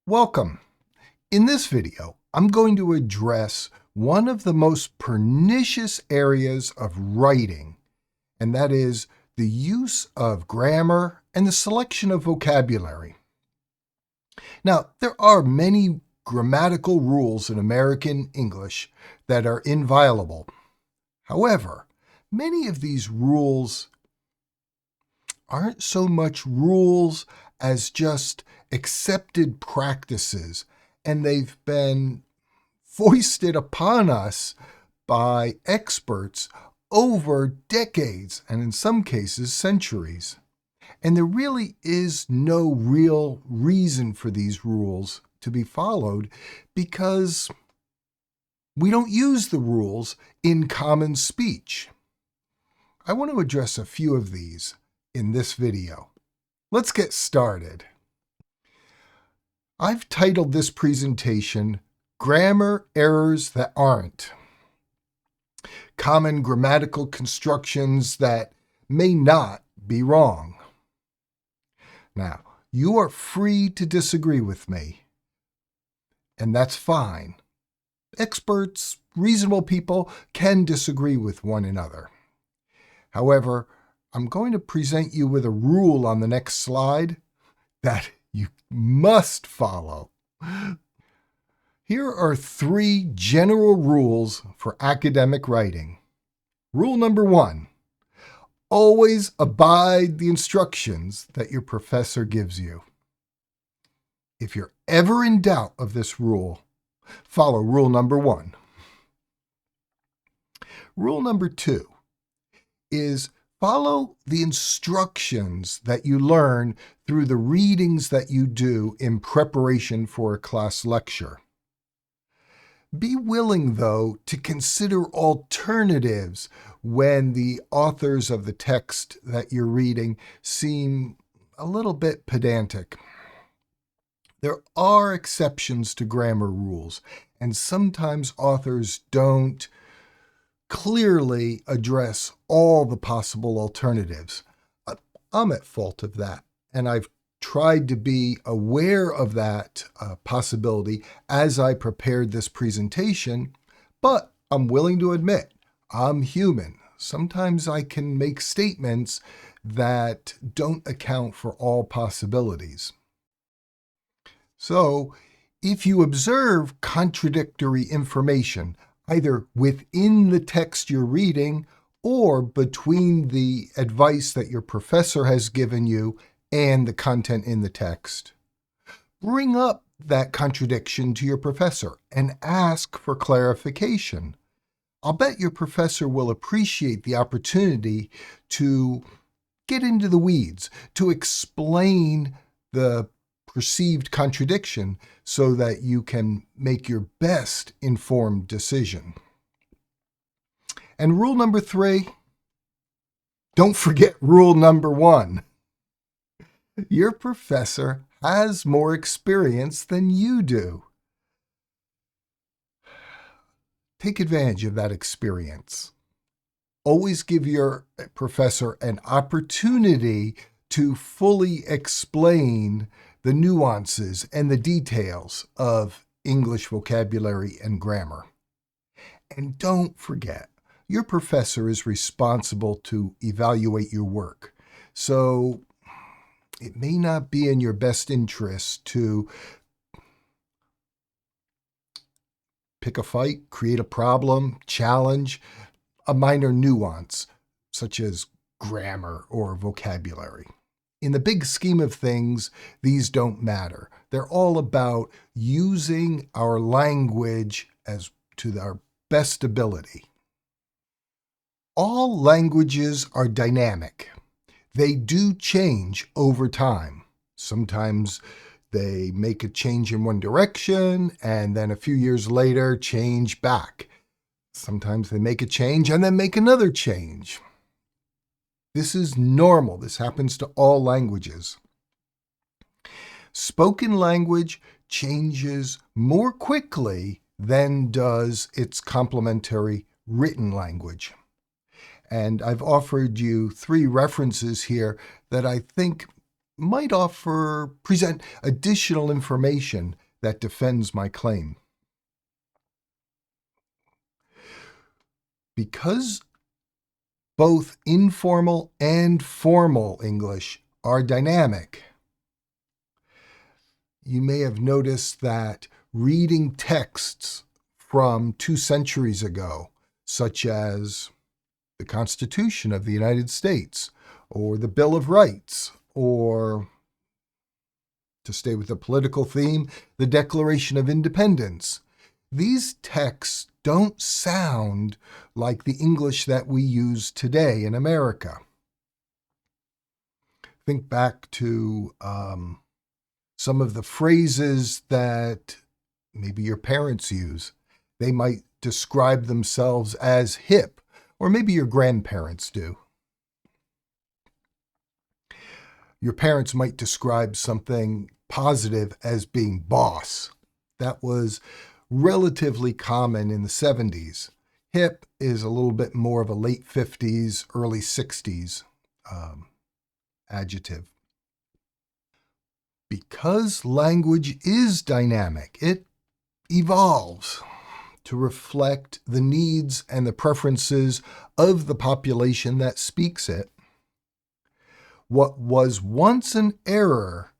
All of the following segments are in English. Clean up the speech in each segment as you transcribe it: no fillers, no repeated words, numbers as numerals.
Welcome. In this video, I'm going to address one of the most pernicious areas of writing, and that is the use of grammar and the selection of vocabulary. Now, there are many grammatical rules in American English that are inviolable. However, many of these rules aren't so much rules as just accepted practices, and they've been foisted upon us by experts over decades and in some cases centuries. And there really is no real reason for these rules to be followed because we don't use the rules in common speech. I want to address a few of these in this video. Let's get started. I've titled this presentation, Grammar Errors That Aren't. Common grammatical constructions that may not be wrong. Now, you are free to disagree with me, and that's fine. Experts, reasonable people can disagree with one another. However, I'm going to present you with a rule on the next slide that you must follow. Here are 3 general rules for academic writing. Rule number 1, always abide the instructions that your professor gives you. If you're ever in doubt of this rule, follow rule number 1. Rule number 2 is follow the instructions that you learn through the readings that you do in preparation for a class lecture. Be willing, though, to consider alternatives when the authors of the text that you're reading seem a little bit pedantic. There are exceptions to grammar rules, and sometimes authors don't clearly address all the possible alternatives. I'm at fault of that, and I've tried to be aware of that possibility as I prepared this presentation, but I'm willing to admit I'm human. Sometimes I can make statements that don't account for all possibilities. So, if you observe contradictory information, either within the text you're reading or between the advice that your professor has given you and the content in the text, bring up that contradiction to your professor and ask for clarification. I'll bet your professor will appreciate the opportunity to get into the weeds, to explain the perceived contradiction so that you can make your best informed decision. And rule number 3, don't forget rule number 1. Your professor has more experience than you do. Take advantage of that experience. Always give your professor an opportunity to fully explain the nuances and the details of English vocabulary and grammar. And don't forget, your professor is responsible to evaluate your work. So it may not be in your best interest to pick a fight, create a problem, challenge a minor nuance, such as grammar or vocabulary. In the big scheme of things, these don't matter. They're all about using our language as to our best ability. All languages are dynamic. They do change over time. Sometimes they make a change in one direction and then a few years later change back. Sometimes they make a change and then make another change. This is normal. This happens to all languages. Spoken language changes more quickly than does its complementary written language. And I've offered you 3 references here that I think might present additional information that defends my claim. Because both informal and formal English are dynamic, you may have noticed that reading texts from 2 centuries ago, such as the Constitution of the United States, or the Bill of Rights, or, to stay with the political theme, the Declaration of Independence. These texts don't sound like the English that we use today in America. Think back to some of the phrases that maybe your parents use. They might describe themselves as hip, or maybe your grandparents do. Your parents might describe something positive as being boss. That was relatively common in the 70s. Hip is a little bit more of a late 50s, early 60s adjective. Because language is dynamic, it evolves to reflect the needs and the preferences of the population that speaks it. What was once an error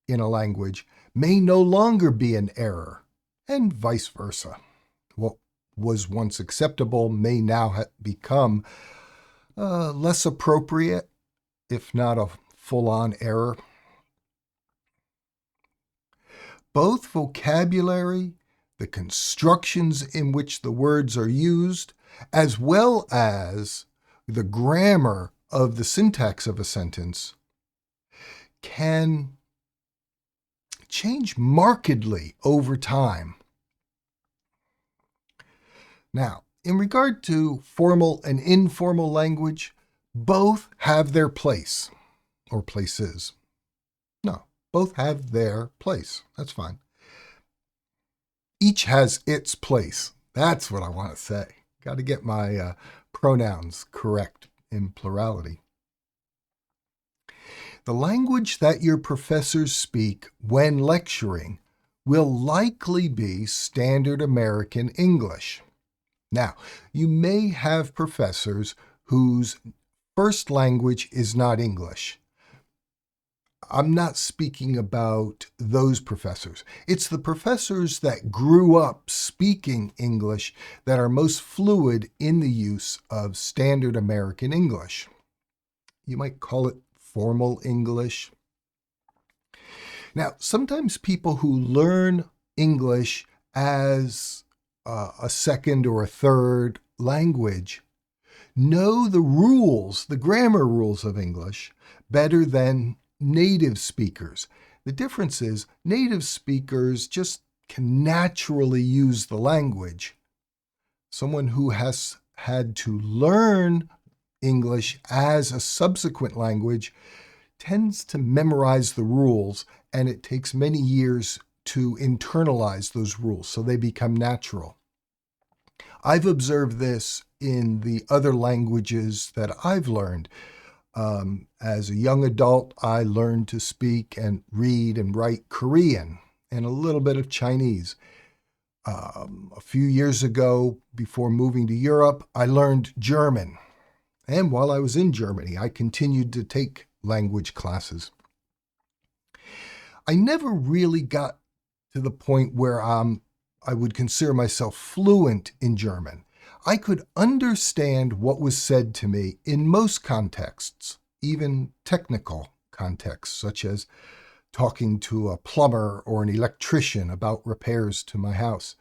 in a language may no longer be an error, and vice versa. What was once acceptable may now become less appropriate, if not a full-on error. Both vocabulary, the constructions in which the words are used, as well as the grammar of the syntax of a sentence, can change markedly over time. Now, in regard to formal and informal language, both have their place, or places. No, both have their place. That's fine. Each has its place. That's what I want to say. Got to get my pronouns correct in plurality. The language that your professors speak when lecturing will likely be standard American English. Now, you may have professors whose first language is not English. I'm not speaking about those professors. It's the professors that grew up speaking English that are most fluid in the use of standard American English. You might call it formal English. Now, sometimes people who learn English as a second or a third language know the rules, the grammar rules of English, better than native speakers. The difference is native speakers just can naturally use the language. Someone who has had to learn English as a subsequent language tends to memorize the rules, and it takes many years to internalize those rules, so they become natural. I've observed this in the other languages that I've learned. As a young adult, I learned to speak and read and write Korean and a little bit of Chinese. A few years ago, before moving to Europe, I learned German. And while I was in Germany, I continued to take language classes. I never really got to the point where I would consider myself fluent in German. I could understand what was said to me in most contexts, even technical contexts, such as talking to a plumber or an electrician about repairs to my house.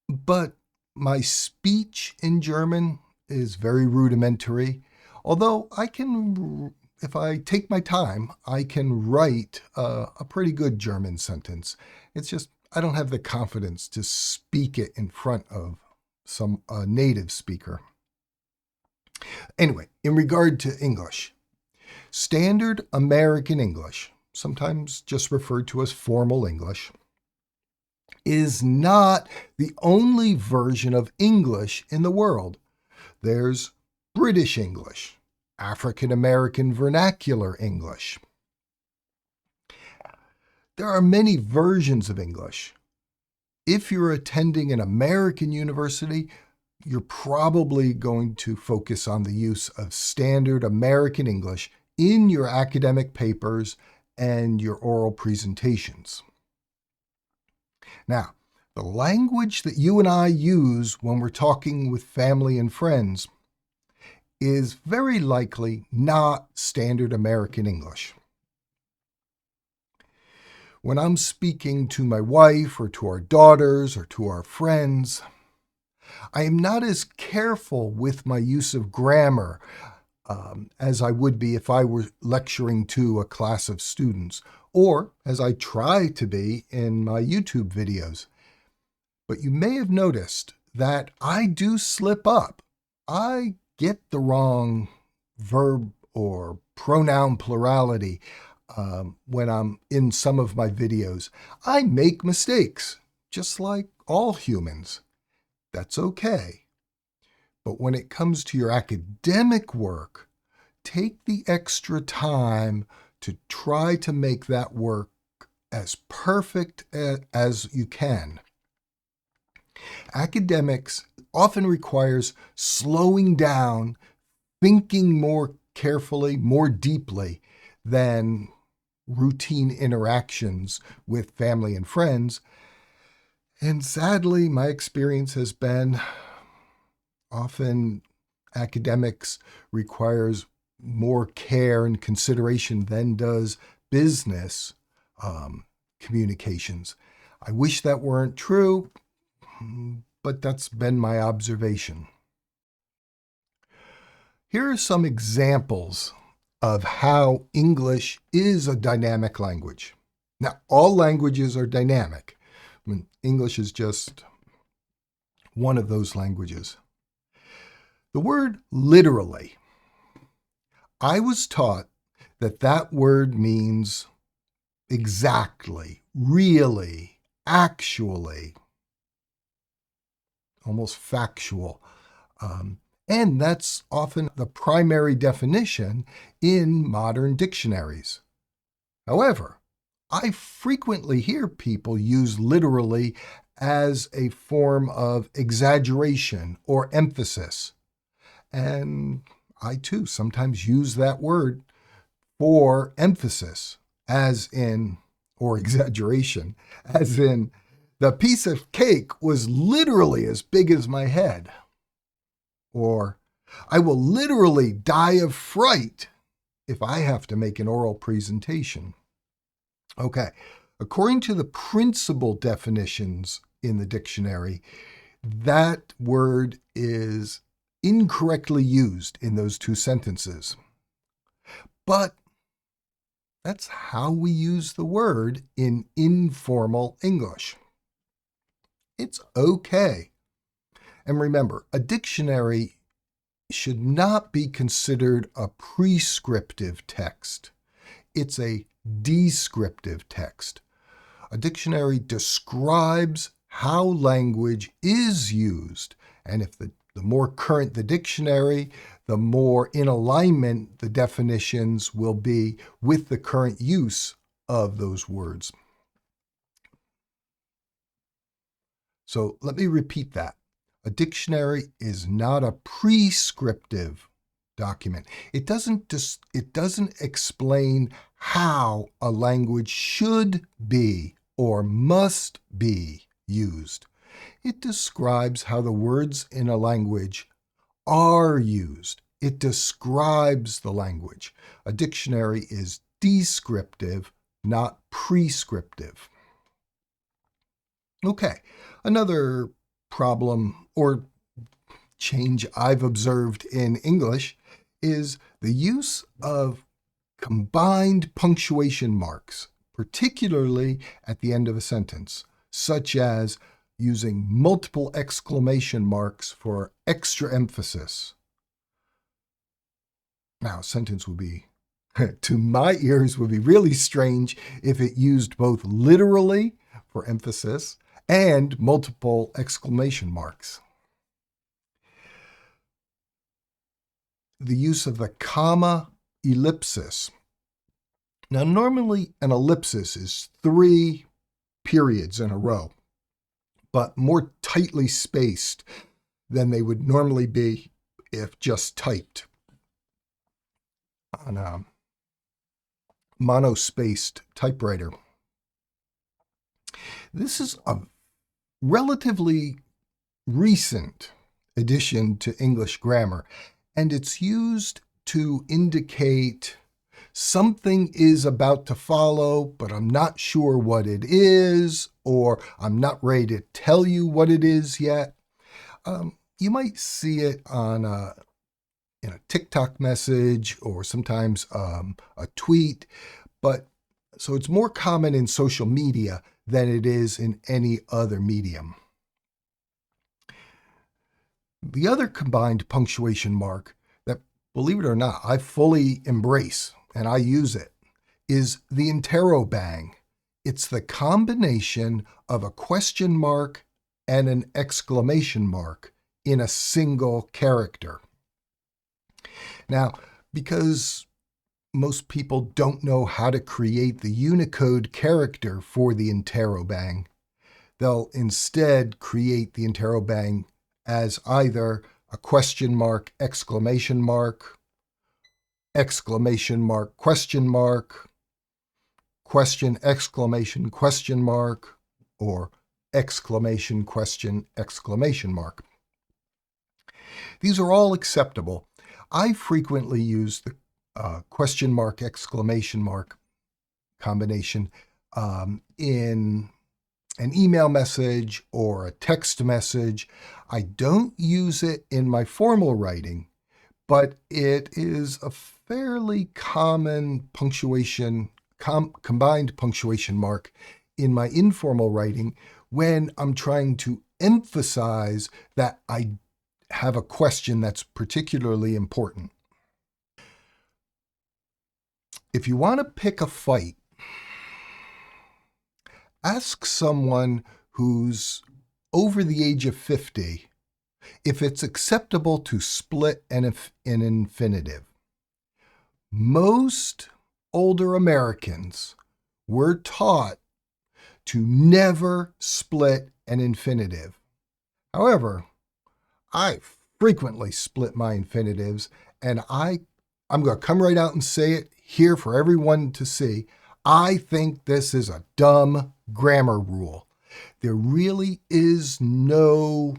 But my speech in German is very rudimentary, although I can, if I take my time, I can write a pretty good German sentence. It's just I don't have the confidence to speak it in front of some native speaker. Anyway, in regard to English, standard American English, sometimes just referred to as formal English, is not the only version of English in the world. There's British English, African American Vernacular English. There are many versions of English. If you're attending an American university, you're probably going to focus on the use of standard American English in your academic papers and your oral presentations. Now, the language that you and I use when we're talking with family and friends is very likely not standard American English. When I'm speaking to my wife or to our daughters or to our friends, I am not as careful with my use of grammar as I would be if I were lecturing to a class of students, or as I try to be in my YouTube videos. But you may have noticed that I do slip up. I get the wrong verb or pronoun plurality when I'm in some of my videos. I make mistakes, just like all humans. That's okay. But when it comes to your academic work, take the extra time to try to make that work as perfect as you can. Academics often requires slowing down, thinking more carefully, more deeply than routine interactions with family and friends. And sadly, my experience has been often academics requires more care and consideration than does business communications. I wish that weren't true, but that's been my observation. Here are some examples of how English is a dynamic language. Now, all languages are dynamic. I mean, English is just one of those languages. The word literally. I was taught that that word means exactly, really, actually, almost factual. And that's often the primary definition in modern dictionaries. However, I frequently hear people use literally as a form of exaggeration or emphasis. And I too sometimes use that word for emphasis, as in, or exaggeration, as in, the piece of cake was literally as big as my head. Or, I will literally die of fright if I have to make an oral presentation. Okay, according to the principal definitions in the dictionary, that word is incorrectly used in those two sentences. But that's how we use the word in informal English. It's okay. And remember, a dictionary should not be considered a prescriptive text. It's a descriptive text. A dictionary describes how language is used, and if the more current the dictionary, the more in alignment the definitions will be with the current use of those words. So let me repeat that. A dictionary is not a prescriptive document. It doesn't explain how a language should be or must be used. It describes how the words in a language are used. It describes the language. A dictionary is descriptive, not prescriptive. Okay, another problem or change I've observed in English is the use of combined punctuation marks, particularly at the end of a sentence, such as using multiple exclamation marks for extra emphasis. Now, a sentence would be, to my ears, would be really strange if it used both literally for emphasis and multiple exclamation marks. The use of the comma ellipsis Now, normally an ellipsis is 3 periods in a row, but more tightly spaced than they would normally be if just typed on a monospaced typewriter. This is a relatively recent addition to English grammar, and it's used to indicate something is about to follow, but I'm not sure what it is, or I'm not ready to tell you what it is yet. You might see it on in a TikTok message or sometimes a tweet, but so it's more common in social media than it is in any other medium. The other combined punctuation mark that, believe it or not, I fully embrace and I use it is the interrobang. It's the combination of a question mark and an exclamation mark in a single character. Now, because most people don't know how to create the Unicode character for the interrobang, they'll instead create the interrobang as either a question mark, exclamation mark, question mark, question, exclamation, question mark, or exclamation, question, exclamation mark. These are all acceptable. I frequently use the question mark, exclamation mark combination in an email message or a text message. I don't use it in my formal writing, but it is a fairly common punctuation, combined punctuation mark in my informal writing when I'm trying to emphasize that I have a question that's particularly important. If you want to pick a fight, ask someone who's over the age of 50 if it's acceptable to split an infinitive. Most older Americans were taught to never split an infinitive. However, I frequently split my infinitives, and I'm going to come right out and say it here for everyone to see. I think this is a dumb grammar rule. There really is no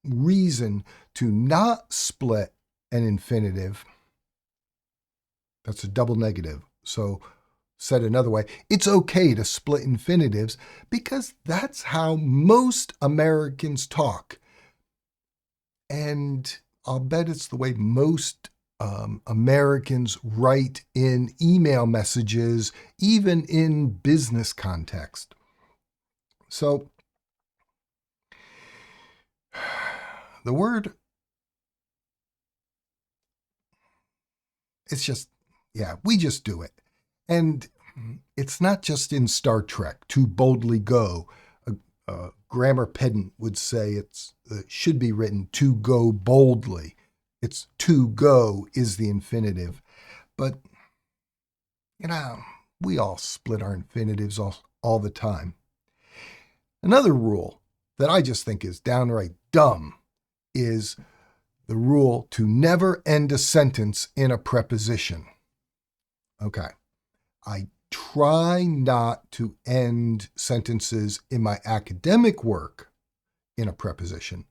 reason to not split an infinitive. That's a double negative. So, said another way, it's okay to split infinitives because that's how most Americans talk. And I'll bet it's the way most Americans write in email messages, even in business context. So, the word, it's just, yeah, we just do it. And it's not just in Star Trek, to boldly go. A grammar pedant would say it should be written to go boldly. It's to go is the infinitive. But, we all split our infinitives all the time. Another rule that I just think is downright dumb is the rule to never end a sentence in a preposition. Okay. I try not to end sentences in my academic work in a preposition,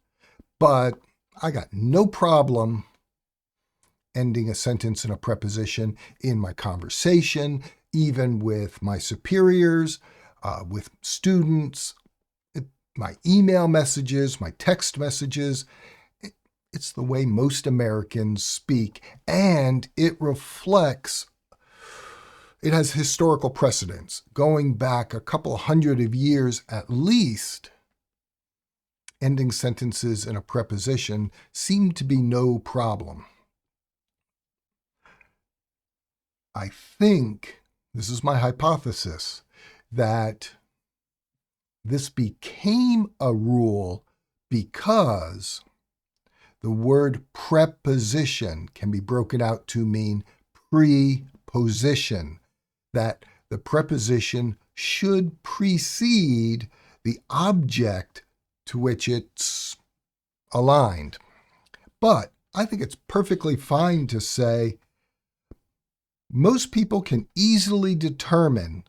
but I got no problem ending a sentence in a preposition in my conversation, even with my superiors, with students, my email messages, my text messages. It's the way most Americans speak, and it reflects. It has historical precedence. Going back a couple hundred of years at least, ending sentences in a preposition seemed to be no problem. I think, this is my hypothesis, that this became a rule because the word preposition can be broken out to mean preposition. that the preposition should precede the object to which it's aligned. But I think it's perfectly fine to say most people can easily determine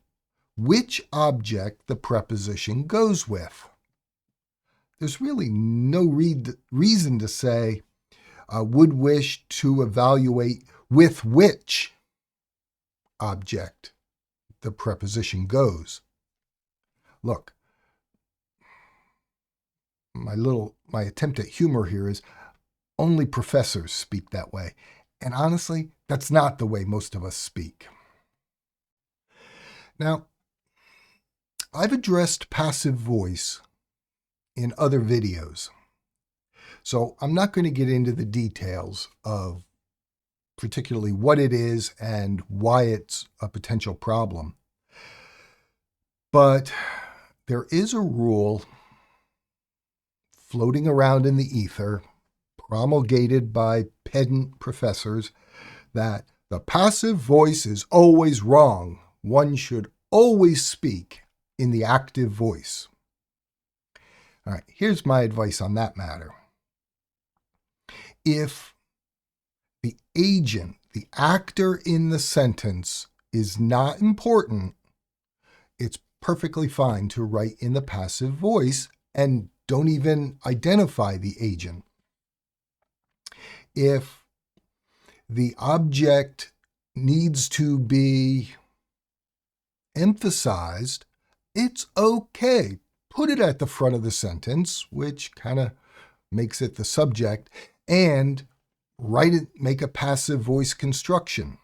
which object the preposition goes with. There's really no reason to say would wish to evaluate with which object the preposition goes. Look, my attempt at humor here is only professors speak that way. And honestly, that's not the way most of us speak. Now, I've addressed passive voice in other videos, so I'm not going to get into the details of particularly what it is and why it's a potential problem. But there is a rule floating around in the ether, promulgated by pedant professors, that the passive voice is always wrong. One should always speak in the active voice. All right, here's my advice on that matter. If the agent, the actor in the sentence, is not important, it's perfectly fine to write in the passive voice and don't even identify the agent. If the object needs to be emphasized, it's okay. Put it at the front of the sentence, which kind of makes it the subject, and make a passive voice construction.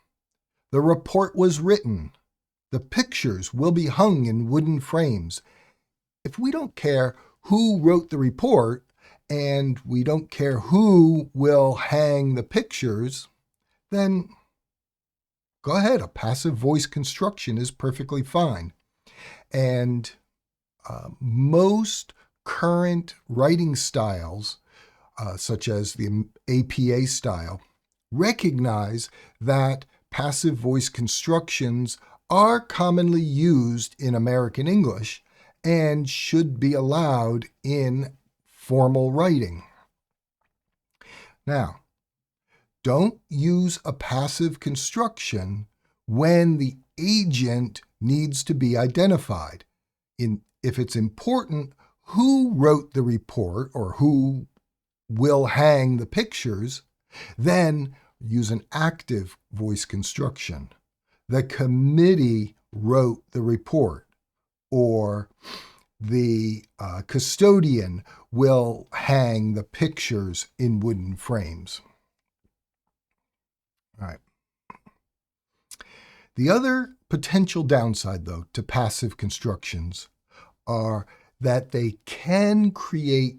The report was written. The pictures will be hung in wooden frames. If we don't care who wrote the report and we don't care who will hang the pictures, then go ahead. A passive voice construction is perfectly fine. And most current writing styles, such as the APA style, recognize that passive voice constructions are commonly used in American English and should be allowed in formal writing. Now, don't use a passive construction when the agent needs to be identified. If it's important who wrote the report or who will hang the pictures, then use an active voice construction. The committee wrote the report, or the custodian will hang the pictures in wooden frames. All right. The other potential downside, though, to passive constructions are that they can create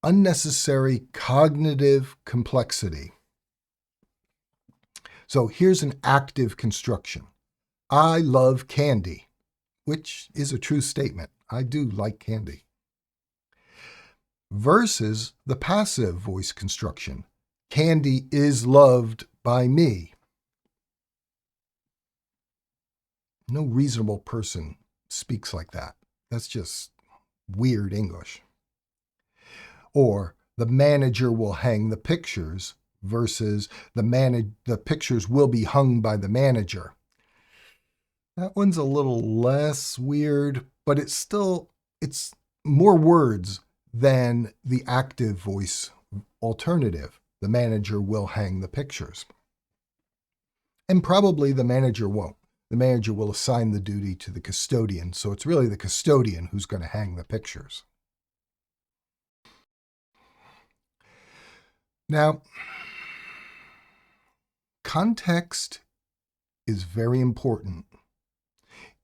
unnecessary cognitive complexity. So here's an active construction. I love candy, which is a true statement. I do like candy. Versus the passive voice construction. Candy is loved by me. No reasonable person speaks like that. That's just weird English. Or the manager will hang the pictures versus the pictures will be hung by the manager. That one's a little less weird, but it's more words than the active voice alternative. The manager will hang the pictures. And probably the manager won't. The manager will assign the duty to the custodian, so it's really the custodian who's going to hang the pictures. Now, context is very important.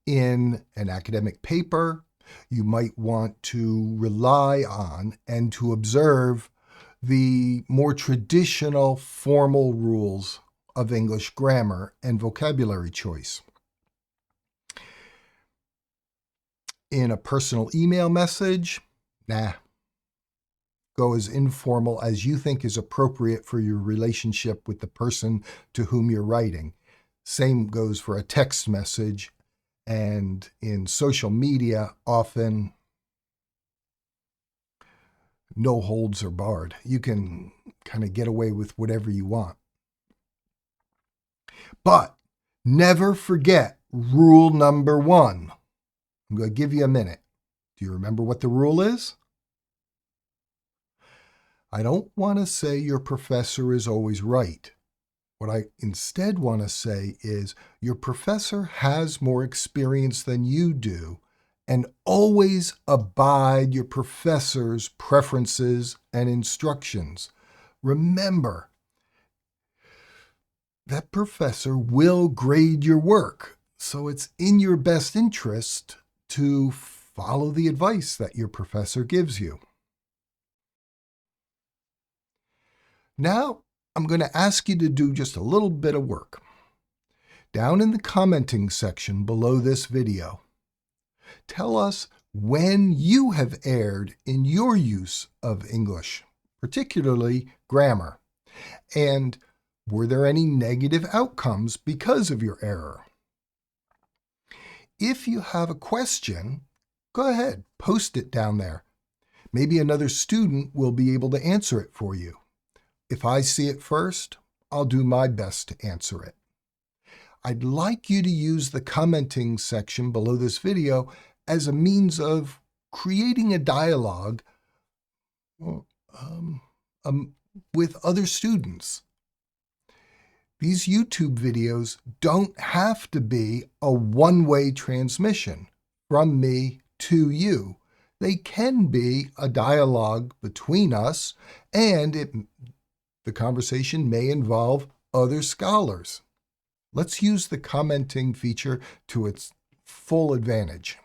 In an academic paper, you might want to rely on and to observe the more traditional formal rules of English grammar and vocabulary choice. In a personal email message, go as informal as you think is appropriate for your relationship with the person to whom you're writing. Same goes for a text message, and in social media, often no holds are barred. You can kind of get away with whatever you want. But never forget rule number 1. I'm going to give you a minute. Do you remember what the rule is? I don't want to say your professor is always right. What I instead want to say is your professor has more experience than you do, and always abide your professor's preferences and instructions. Remember, that professor will grade your work, so it's in your best interest to follow the advice that your professor gives you. Now, I'm going to ask you to do just a little bit of work. Down in the commenting section below this video, tell us when you have erred in your use of English, particularly grammar, and were there any negative outcomes because of your error? If you have a question, go ahead, post it down there. Maybe another student will be able to answer it for you. If I see it first, I'll do my best to answer it. I'd like you to use the commenting section below this video as a means of creating a dialogue with other students. These YouTube videos don't have to be a one-way transmission from me to you. They can be a dialogue between us, and the conversation may involve other scholars. Let's use the commenting feature to its full advantage.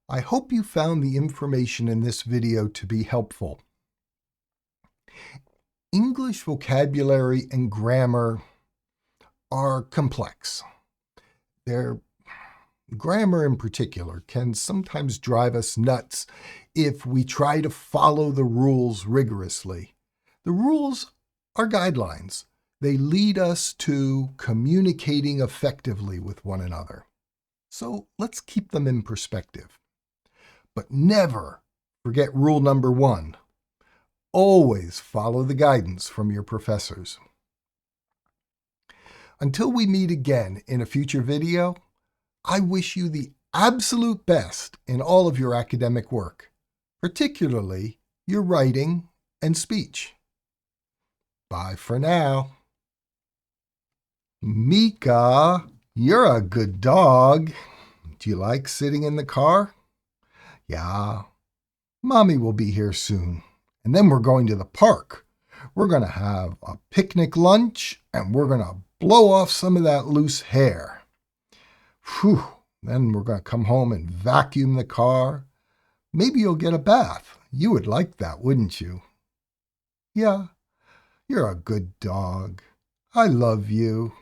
I hope you found the information in this video to be helpful. English vocabulary and grammar are complex. Their grammar in particular can sometimes drive us nuts if we try to follow the rules rigorously. The rules are guidelines. They lead us to communicating effectively with one another. So let's keep them in perspective. But never forget rule number 1. Always follow the guidance from your professors. Until we meet again in a future video, I wish you the absolute best in all of your academic work, particularly your writing and speech. Bye for now. Mika, you're a good dog. Do you like sitting in the car? Yeah, Mommy will be here soon. And then we're going to the park. We're going to have a picnic lunch, and we're going to blow off some of that loose hair. Whew. Then we're going to come home and vacuum the car. Maybe you'll get a bath. You would like that, wouldn't you? Yeah, you're a good dog. I love you.